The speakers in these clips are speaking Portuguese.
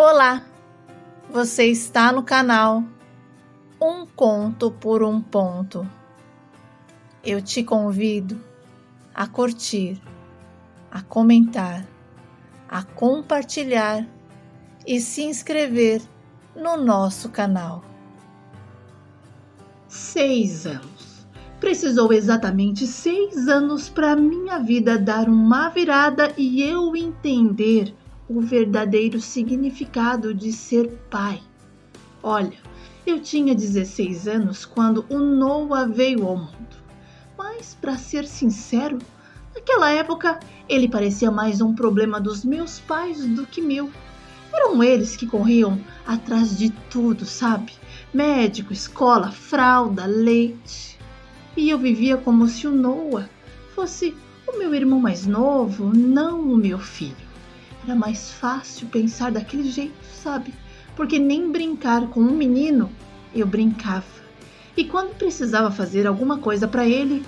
Olá, você está no canal Um Conto por um Ponto. Eu te convido a curtir, a comentar, a compartilhar e se inscrever no nosso canal. 6 anos. Precisou exatamente 6 anos para minha vida dar uma virada e eu entender o verdadeiro significado de ser pai. Olha, eu tinha 16 anos quando o Noah veio ao mundo. Mas, para ser sincero, naquela época ele parecia mais um problema dos meus pais do que meu. Eram eles que corriam atrás de tudo, sabe? Médico, escola, fralda, leite. E eu vivia como se o Noah fosse o meu irmão mais novo, não o meu filho. Era mais fácil pensar daquele jeito, sabe? Porque nem brincar com um menino eu brincava. E quando precisava fazer alguma coisa para ele,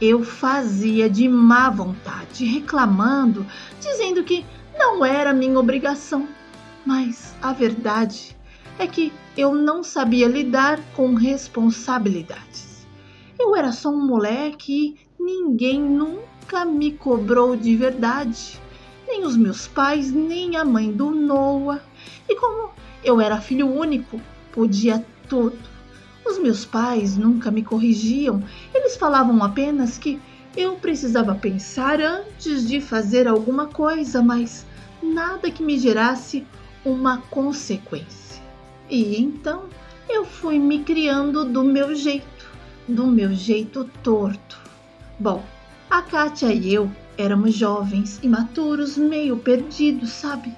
eu fazia de má vontade, reclamando, dizendo que não era minha obrigação. Mas a verdade é que eu não sabia lidar com responsabilidades. Eu era só um moleque e ninguém nunca me cobrou de verdade. Nem os meus pais, nem a mãe do Noah. E como eu era filho único, podia tudo. Os meus pais nunca me corrigiam. Eles falavam apenas que eu precisava pensar antes de fazer alguma coisa, mas nada que me gerasse uma consequência. E então eu fui me criando do meu jeito torto. Bom, a Kátia e eu éramos jovens, imaturos, meio perdidos, sabe?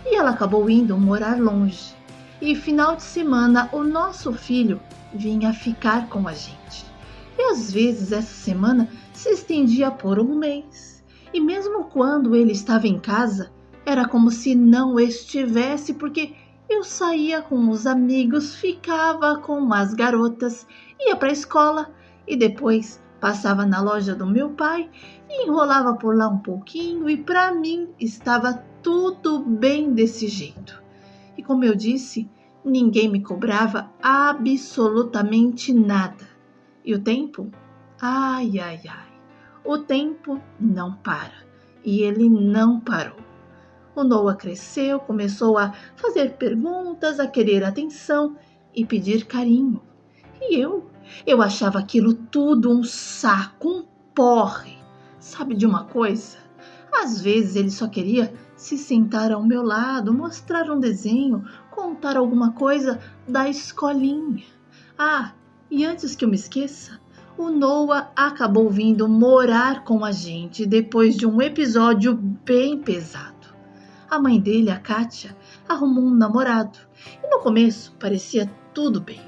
E ela acabou indo morar longe. E final de semana o nosso filho vinha ficar com a gente. E às vezes essa semana se estendia por um mês. E mesmo quando ele estava em casa, era como se não estivesse, porque eu saía com os amigos, ficava com as garotas, ia para a escola e depois passava na loja do meu pai e enrolava por lá um pouquinho, e para mim estava tudo bem desse jeito. E como eu disse, ninguém me cobrava absolutamente nada. E o tempo? Ai, o tempo não para. E ele não parou. O Noah cresceu, começou a fazer perguntas, a querer atenção e pedir carinho. E eu achava aquilo tudo um saco, um porre. Sabe de uma coisa? Às vezes ele só queria se sentar ao meu lado, mostrar um desenho, contar alguma coisa da escolinha. Ah, e antes que eu me esqueça, o Noah acabou vindo morar com a gente depois de um episódio bem pesado. A mãe dele, a Kátia, arrumou um namorado e no começo parecia tudo bem.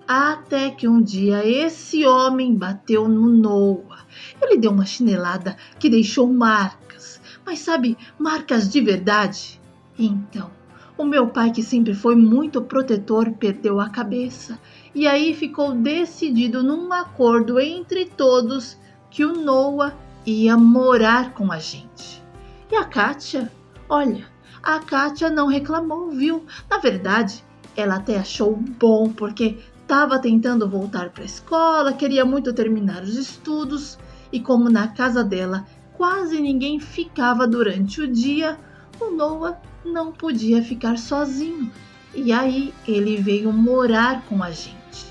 Até que um dia esse homem bateu no Noah. Ele deu uma chinelada que deixou marcas, mas sabe, marcas de verdade. Então, o meu pai, que sempre foi muito protetor, perdeu a cabeça e aí ficou decidido num acordo entre todos que o Noah ia morar com a gente. E a Kátia? Olha, a Kátia não reclamou, viu? Na verdade, ela até achou bom, porque estava tentando voltar para a escola, queria muito terminar os estudos, e como na casa dela quase ninguém ficava durante o dia, o Noah não podia ficar sozinho. E aí ele veio morar com a gente.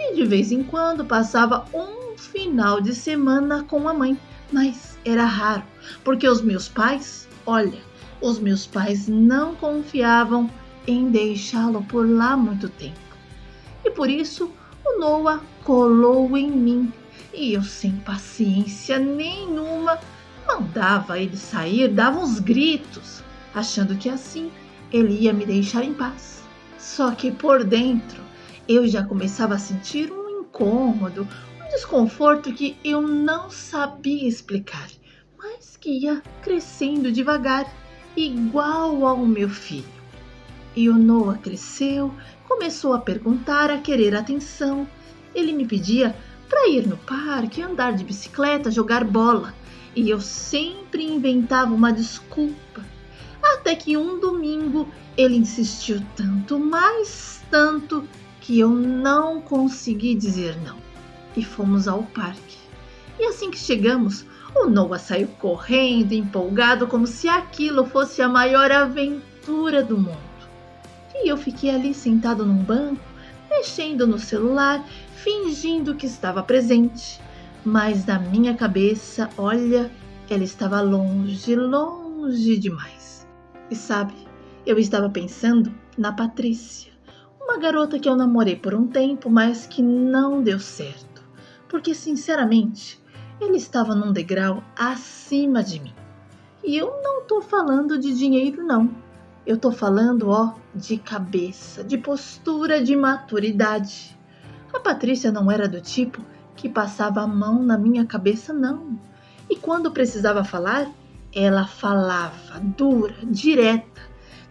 E de vez em quando passava um final de semana com a mãe, mas era raro, porque os meus pais não confiavam em deixá-lo por lá muito tempo. E por isso o Noah colou em mim. E eu, sem paciência nenhuma, mandava ele sair, dava uns gritos, achando que assim ele ia me deixar em paz. Só que por dentro eu já começava a sentir um incômodo, um desconforto que eu não sabia explicar, mas que ia crescendo devagar, igual ao meu filho. E o Noah cresceu, começou a perguntar, a querer atenção. Ele me pedia para ir no parque, andar de bicicleta, jogar bola. E eu sempre inventava uma desculpa. Até que um domingo ele insistiu tanto, mas tanto, que eu não consegui dizer não. E fomos ao parque. E assim que chegamos, o Noah saiu correndo, empolgado, como se aquilo fosse a maior aventura do mundo. E eu fiquei ali sentado num banco, mexendo no celular, fingindo que estava presente. Mas na minha cabeça, olha, ela estava longe, longe demais. E sabe, eu estava pensando na Patrícia, uma garota que eu namorei por um tempo, mas que não deu certo. Porque, sinceramente, ele estava num degrau acima de mim. E eu não tô falando de dinheiro, não. Eu tô falando, de cabeça, de postura, de maturidade. A Patrícia não era do tipo que passava a mão na minha cabeça, não. E quando precisava falar, ela falava, dura, direta.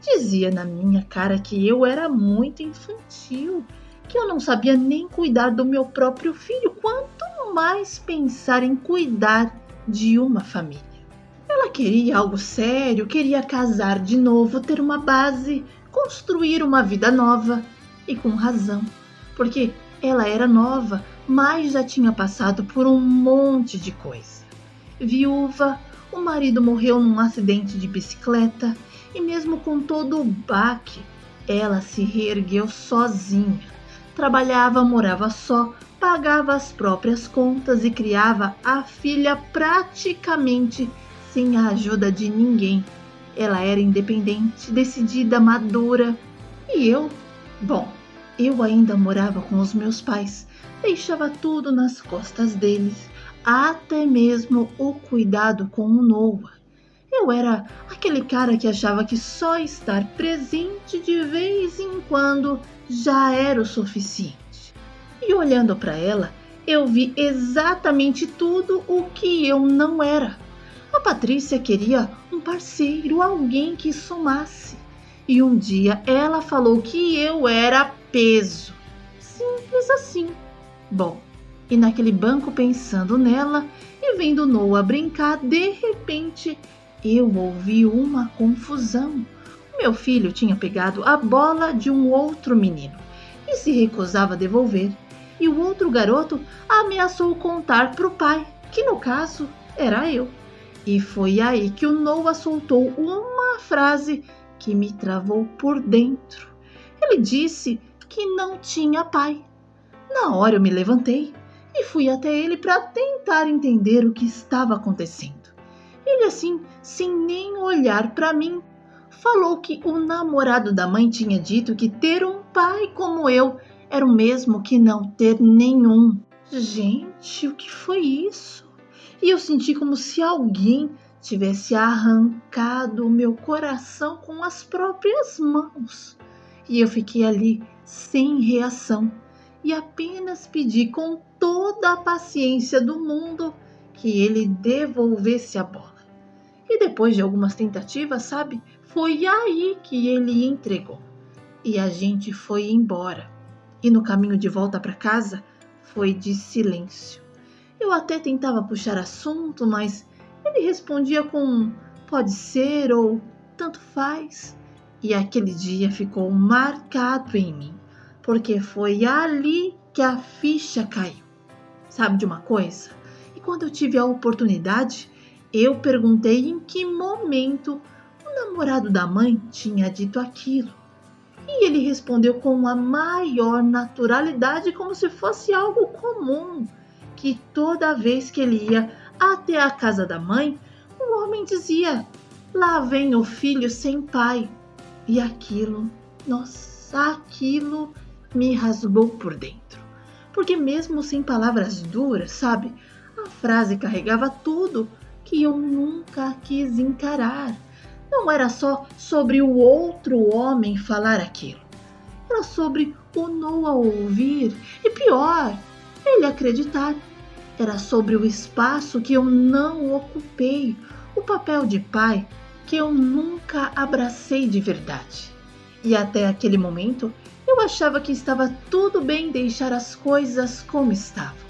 Dizia na minha cara que eu era muito infantil, que eu não sabia nem cuidar do meu próprio filho, quanto mais pensar em cuidar de uma família. Ela queria algo sério, queria casar de novo, ter uma base, construir uma vida nova. E com razão, porque ela era nova, mas já tinha passado por um monte de coisa. Viúva, o marido morreu num acidente de bicicleta e mesmo com todo o baque, ela se reergueu sozinha. Trabalhava, morava só, pagava as próprias contas e criava a filha praticamente sem a ajuda de ninguém. Ela era independente, decidida, madura. E eu? Bom, eu ainda morava com os meus pais. Deixava tudo nas costas deles, até mesmo o cuidado com o Noah. Eu era aquele cara que achava que só estar presente de vez em quando já era o suficiente. E olhando para ela, eu vi exatamente tudo o que eu não era. A Patrícia queria um parceiro, alguém que somasse. E um dia ela falou que eu era peso. Simples assim. Bom, e naquele banco pensando nela e vendo Noah brincar, de repente eu ouvi uma confusão. O meu filho tinha pegado a bola de um outro menino e se recusava a devolver. E o outro garoto ameaçou contar para o pai, que no caso era eu. E foi aí que o Noah soltou uma frase que me travou por dentro. Ele disse que não tinha pai. Na hora eu me levantei e fui até ele para tentar entender o que estava acontecendo. Ele assim, sem nem olhar para mim, falou que o namorado da mãe tinha dito que ter um pai como eu era o mesmo que não ter nenhum. Gente, o que foi isso? E eu senti como se alguém tivesse arrancado o meu coração com as próprias mãos. E eu fiquei ali sem reação e apenas pedi com toda a paciência do mundo que ele devolvesse a bola. E depois de algumas tentativas, sabe, foi aí que ele entregou. E a gente foi embora. E no caminho de volta para casa foi de silêncio. Eu até tentava puxar assunto, mas ele respondia com pode ser ou tanto faz. E aquele dia ficou marcado em mim, porque foi ali que a ficha caiu. Sabe de uma coisa? E quando eu tive a oportunidade, eu perguntei em que momento o namorado da mãe tinha dito aquilo. E ele respondeu com a maior naturalidade, como se fosse algo comum, que toda vez que ele ia até a casa da mãe, o homem dizia, lá vem o filho sem pai. E aquilo, nossa, aquilo me rasgou por dentro. Porque mesmo sem palavras duras, sabe, a frase carregava tudo que eu nunca quis encarar. Não era só sobre o outro homem falar aquilo. Era sobre o Noah ouvir e pior, ele acreditar. Era sobre o espaço que eu não ocupei, o papel de pai que eu nunca abracei de verdade. E até aquele momento eu achava que estava tudo bem deixar as coisas como estavam.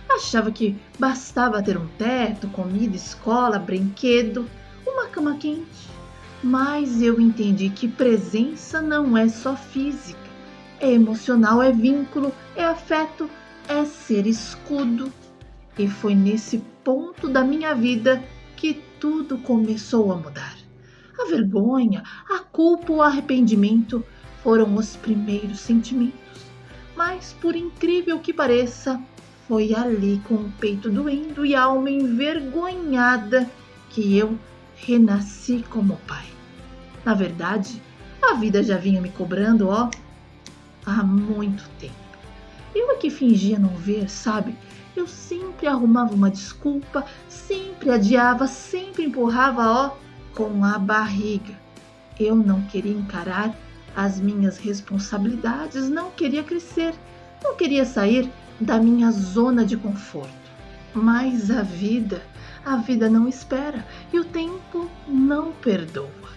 Achava que bastava ter um teto, comida, escola, brinquedo, uma cama quente. Mas eu entendi que presença não é só física, é emocional, é vínculo, é afeto, é ser escudo. E foi nesse ponto da minha vida que tudo começou a mudar. A vergonha, a culpa, o arrependimento foram os primeiros sentimentos. Mas, por incrível que pareça, foi ali com o peito doendo e a alma envergonhada que eu renasci como pai. Na verdade, a vida já vinha me cobrando, há muito tempo. Eu é que fingia não ver, sabe? Eu sempre arrumava uma desculpa, sempre adiava, sempre empurrava, com a barriga. Eu não queria encarar as minhas responsabilidades, não queria crescer, não queria sair da minha zona de conforto. Mas a vida não espera e o tempo não perdoa.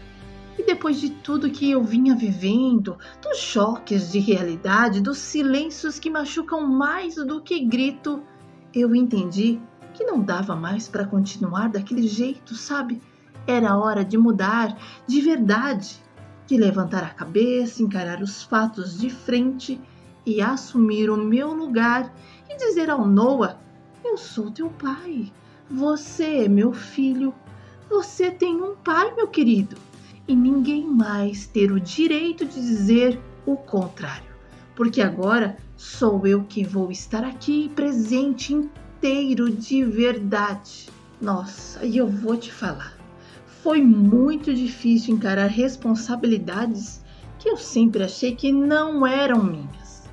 E depois de tudo que eu vinha vivendo, dos choques de realidade, dos silêncios que machucam mais do que grito, eu entendi que não dava mais para continuar daquele jeito, sabe? Era hora de mudar de verdade, de levantar a cabeça, encarar os fatos de frente e assumir o meu lugar e dizer ao Noah: eu sou teu pai, você é meu filho, você tem um pai, meu querido. E ninguém mais ter o direito de dizer o contrário, porque agora sou eu que vou estar aqui presente inteiro de verdade. Nossa, e eu vou te falar, foi muito difícil encarar responsabilidades que eu sempre achei que não eram minhas,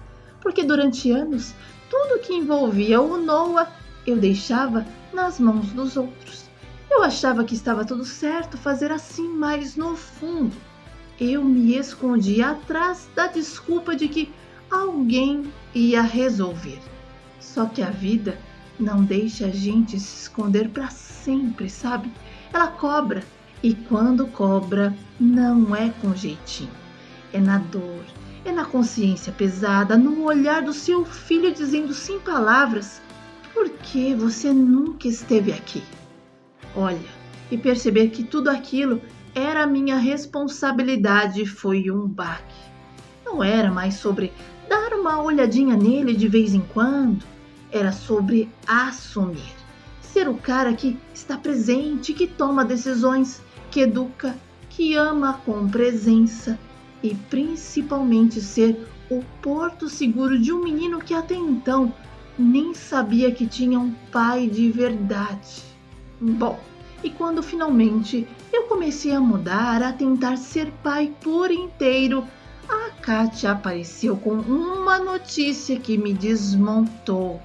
porque durante anos tudo que envolvia o Noah eu deixava nas mãos dos outros. Eu achava que estava tudo certo fazer assim, mas no fundo eu me escondia atrás da desculpa de que alguém ia resolver. Só que a vida não deixa a gente se esconder para sempre, sabe? Ela cobra, e quando cobra não é com jeitinho. É na dor, é na consciência pesada, no olhar do seu filho dizendo sem palavras: por que você nunca esteve aqui? Olha, e perceber que tudo aquilo era minha responsabilidade foi um baque. Não era mais sobre dar uma olhadinha nele de vez em quando, era sobre assumir. Ser o cara que está presente, que toma decisões, que educa, que ama com presença e principalmente ser o porto seguro de um menino que até então nem sabia que tinha um pai de verdade. Bom, e quando finalmente eu comecei a mudar, a tentar ser pai por inteiro, a Kátia apareceu com uma notícia que me desmontou.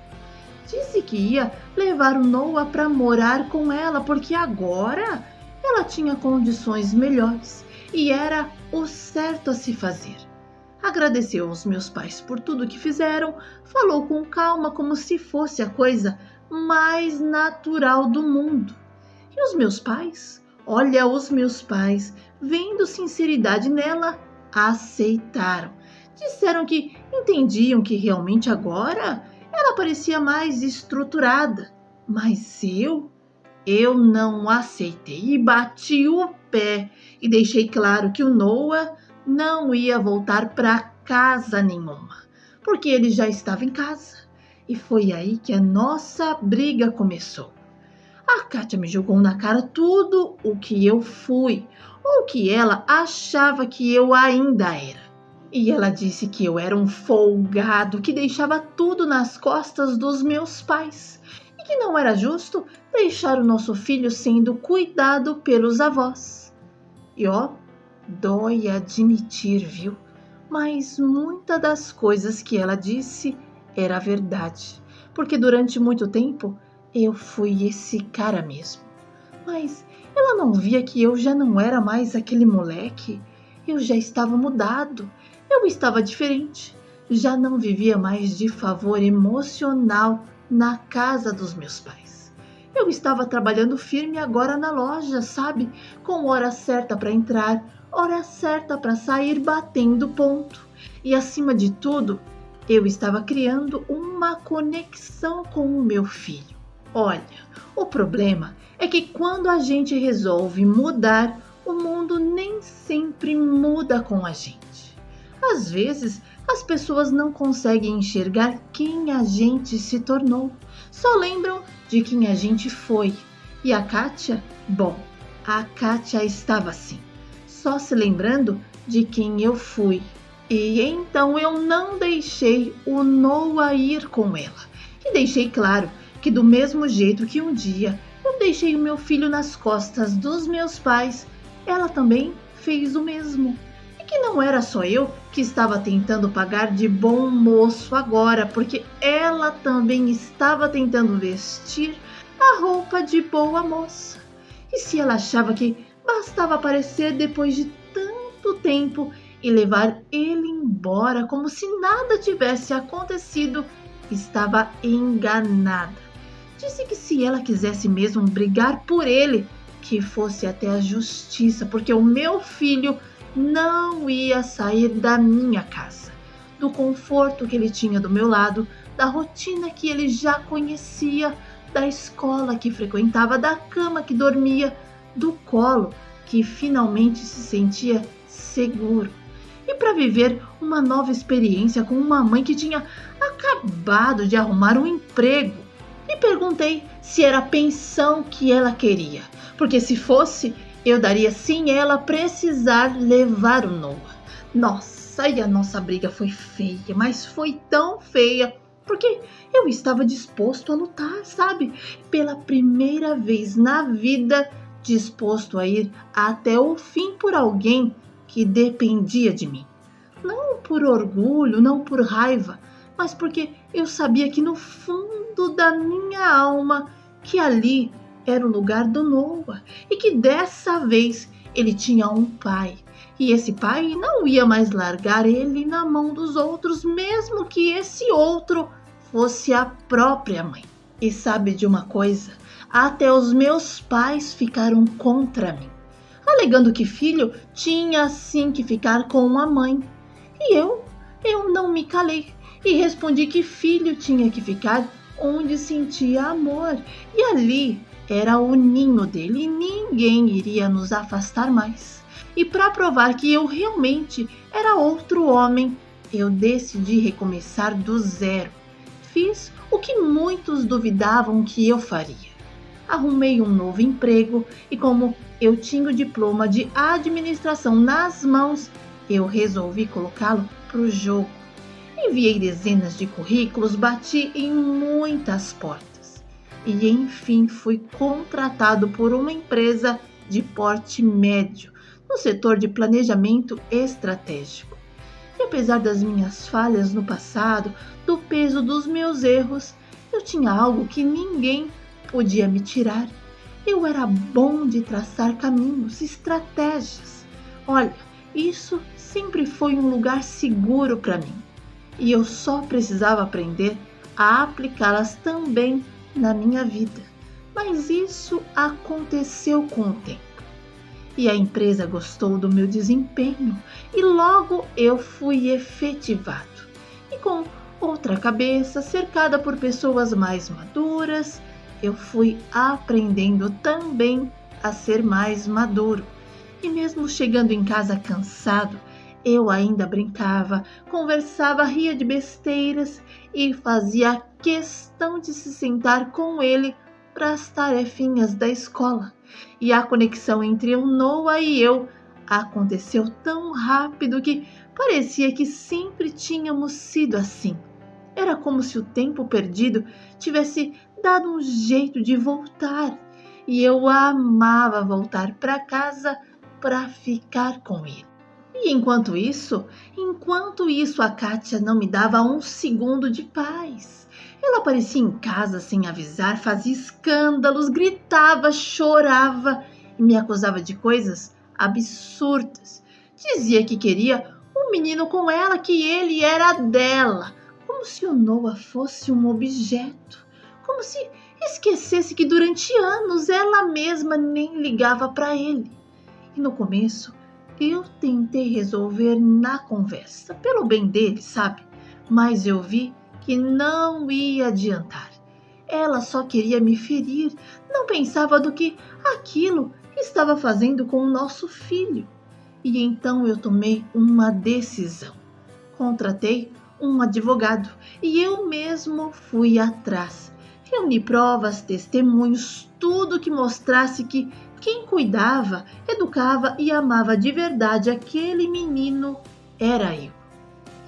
Disse que ia levar o Noah para morar com ela, porque agora ela tinha condições melhores e era o certo a se fazer. Agradeceu aos meus pais por tudo que fizeram, falou com calma como se fosse a coisa mais natural do mundo. E os meus pais, vendo sinceridade nela, aceitaram. Disseram que entendiam que realmente agora ela parecia mais estruturada. Mas eu não aceitei e bati o pé e deixei claro que o Noah não ia voltar para casa nenhuma, porque ele já estava em casa. E foi aí que a nossa briga começou. A Kátia me jogou na cara tudo o que eu fui, ou que ela achava que eu ainda era. E ela disse que eu era um folgado, que deixava tudo nas costas dos meus pais, e que não era justo deixar o nosso filho sendo cuidado pelos avós. E dói admitir, viu? Mas muitas das coisas que ela disse era verdade, porque durante muito tempo eu fui esse cara mesmo. Mas ela não via que eu já não era mais aquele moleque. Eu já estava mudado. Eu estava diferente. Já não vivia mais de favor emocional na casa dos meus pais. Eu estava trabalhando firme agora na loja, sabe? Com hora certa para entrar, hora certa para sair, batendo ponto. E acima de tudo, eu estava criando uma conexão com o meu filho. Olha, o problema é que quando a gente resolve mudar, o mundo nem sempre muda com a gente. Às vezes, as pessoas não conseguem enxergar quem a gente se tornou, só lembram de quem a gente foi. E a Kátia? Bom, a Kátia estava assim, só se lembrando de quem eu fui. E então eu não deixei o Noah ir com ela. E deixei claro que do mesmo jeito que um dia eu deixei o meu filho nas costas dos meus pais, ela também fez o mesmo. E que não era só eu que estava tentando pagar de bom moço agora, porque ela também estava tentando vestir a roupa de boa moça. E se ela achava que bastava aparecer depois de tanto tempo e levar ele embora como se nada tivesse acontecido, estava enganada. Disse que se ela quisesse mesmo brigar por ele, que fosse até a justiça, porque o meu filho não ia sair da minha casa, do conforto que ele tinha do meu lado, da rotina que ele já conhecia, da escola que frequentava, da cama que dormia, do colo que finalmente se sentia seguro. E para viver uma nova experiência com uma mãe que tinha acabado de arrumar um emprego. E perguntei se era a pensão que ela queria, porque se fosse, eu daria sem ela precisar levar o Noah. Nossa, e a nossa briga foi feia, mas foi tão feia, porque eu estava disposto a lutar, sabe? Pela primeira vez na vida, disposto a ir até o fim por alguém que dependia de mim. Não por orgulho, não por raiva, mas porque eu sabia que no fundo da minha alma que ali era o lugar do Noah e que dessa vez ele tinha um pai. E esse pai não ia mais largar ele na mão dos outros, mesmo que esse outro fosse a própria mãe. E sabe de uma coisa? Até os meus pais ficaram contra mim, alegando que filho tinha sim que ficar com a mãe. E eu não me calei e respondi que filho tinha que ficar onde sentia amor. E ali era o ninho dele e ninguém iria nos afastar mais. E para provar que eu realmente era outro homem, eu decidi recomeçar do zero. Fiz o que muitos duvidavam que eu faria. Arrumei um novo emprego e como eu tinha o diploma de administração nas mãos, eu resolvi colocá-lo para o jogo. Enviei dezenas de currículos, bati em muitas portas e enfim fui contratado por uma empresa de porte médio no setor de planejamento estratégico. E apesar das minhas falhas no passado, do peso dos meus erros, eu tinha algo que ninguém podia me tirar. Eu era bom de traçar caminhos, estratégias. Olha, isso sempre foi um lugar seguro para mim. E eu só precisava aprender a aplicá-las também na minha vida. Mas isso aconteceu com o tempo. E a empresa gostou do meu desempenho e logo eu fui efetivado. E com outra cabeça, cercada por pessoas mais maduras, eu fui aprendendo também a ser mais maduro. E mesmo chegando em casa cansado, eu ainda brincava, conversava, ria de besteiras e fazia questão de se sentar com ele para as tarefinhas da escola. E a conexão entre o Noah e eu aconteceu tão rápido que parecia que sempre tínhamos sido assim. Era como se o tempo perdido tivesse dado um jeito de voltar. E eu amava voltar para casa para ficar com ele. E enquanto isso, a Kátia não me dava um segundo de paz. Ela aparecia em casa sem avisar, fazia escândalos, gritava, chorava e me acusava de coisas absurdas. Dizia que queria um menino com ela, que ele era dela, como se o Noah fosse um objeto, como se esquecesse que durante anos ela mesma nem ligava para ele. E no começo, eu tentei resolver na conversa, pelo bem dele, sabe? Mas eu vi que não ia adiantar. Ela só queria me ferir, não pensava do que aquilo estava fazendo com o nosso filho. E então eu tomei uma decisão. Contratei um advogado e eu mesmo fui atrás. Reuni provas, testemunhos, tudo que mostrasse que quem cuidava, educava e amava de verdade aquele menino era eu.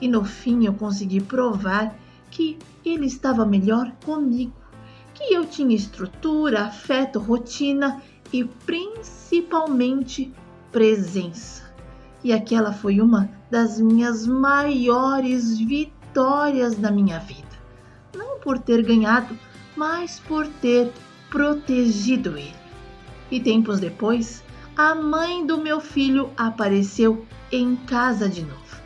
E no fim eu consegui provar que ele estava melhor comigo, que eu tinha estrutura, afeto, rotina e principalmente presença. E aquela foi uma das minhas maiores vitórias na minha vida. Não por ter ganhado, mas por ter protegido ele. E tempos depois, a mãe do meu filho apareceu em casa de novo.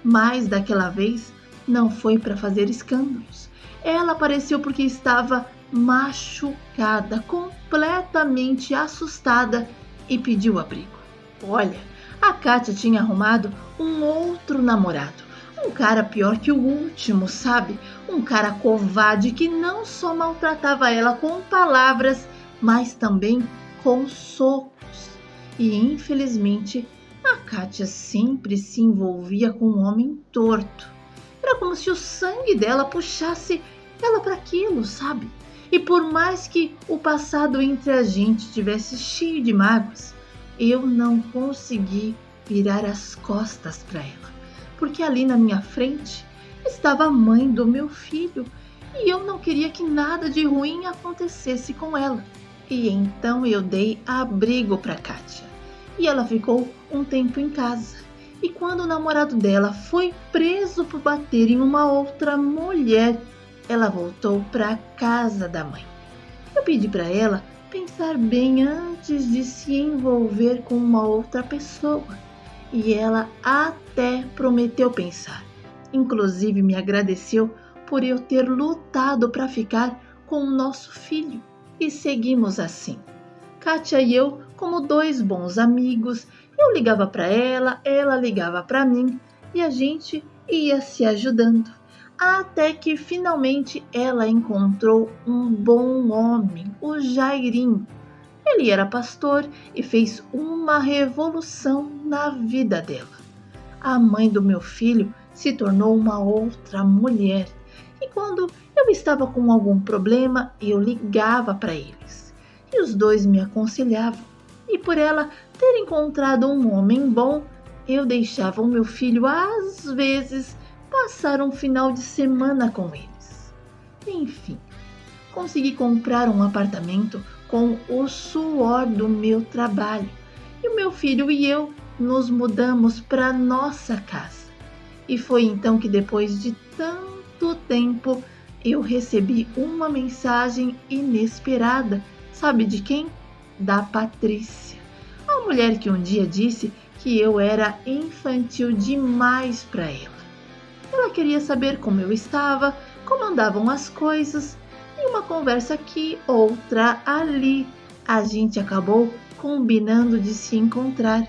Mas daquela vez não foi para fazer escândalos. Ela apareceu porque estava machucada, completamente assustada e pediu abrigo. Olha, a Kátia tinha arrumado um outro namorado, um cara pior que o último, sabe? Um cara covarde que não só maltratava ela com palavras, mas também com socos. E infelizmente, a Kátia sempre se envolvia com um homem torto. Era como se o sangue dela puxasse ela para aquilo, sabe? E por mais que o passado entre a gente tivesse cheio de mágoas, eu não consegui virar as costas para ela, porque ali na minha frente estava a mãe do meu filho e eu não queria que nada de ruim acontecesse com ela. E então eu dei abrigo para Kátia e ela ficou um tempo em casa. E quando o namorado dela foi preso por bater em uma outra mulher, ela voltou para a casa da mãe. Eu pedi para ela pensar bem antes de se envolver com uma outra pessoa. E ela até prometeu pensar. Inclusive me agradeceu por eu ter lutado para ficar com o nosso filho. E seguimos assim. Kátia e eu, como dois bons amigos, eu ligava para ela, ela ligava para mim e a gente ia se ajudando. Até que finalmente ela encontrou um bom homem, o Jairinho. Ele era pastor e fez uma revolução na vida dela. A mãe do meu filho se tornou uma outra mulher. E quando eu estava com algum problema, eu ligava para eles. E os dois me aconselhavam. E por ela ter encontrado um homem bom, eu deixava o meu filho, às vezes, passar um final de semana com eles. Enfim, consegui comprar um apartamento com o suor do meu trabalho. E o meu filho e eu nos mudamos para nossa casa. E foi então que depois de tanto tempo eu recebi uma mensagem inesperada. Sabe de quem? Da Patrícia. A mulher que um dia disse que eu era infantil demais para ela. Ela queria saber como eu estava, como andavam as coisas. E uma conversa aqui, outra ali. A gente acabou combinando de se encontrar.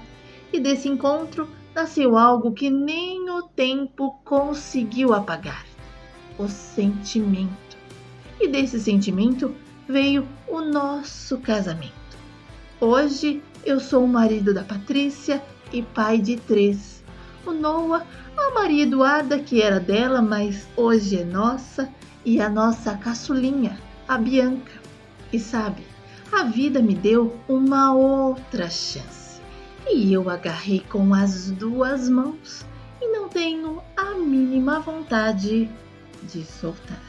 E desse encontro nasceu algo que nem o tempo conseguiu apagar. O sentimento. E desse sentimento veio o nosso casamento. Hoje eu sou o marido da Patrícia e pai de 3. O Noah, a Maria Eduarda, que era dela, mas hoje é nossa, e a nossa caçulinha, a Bianca. E sabe, a vida me deu uma outra chance. E eu agarrei com as 2 mãos e não tenho a mínima vontade de soltar.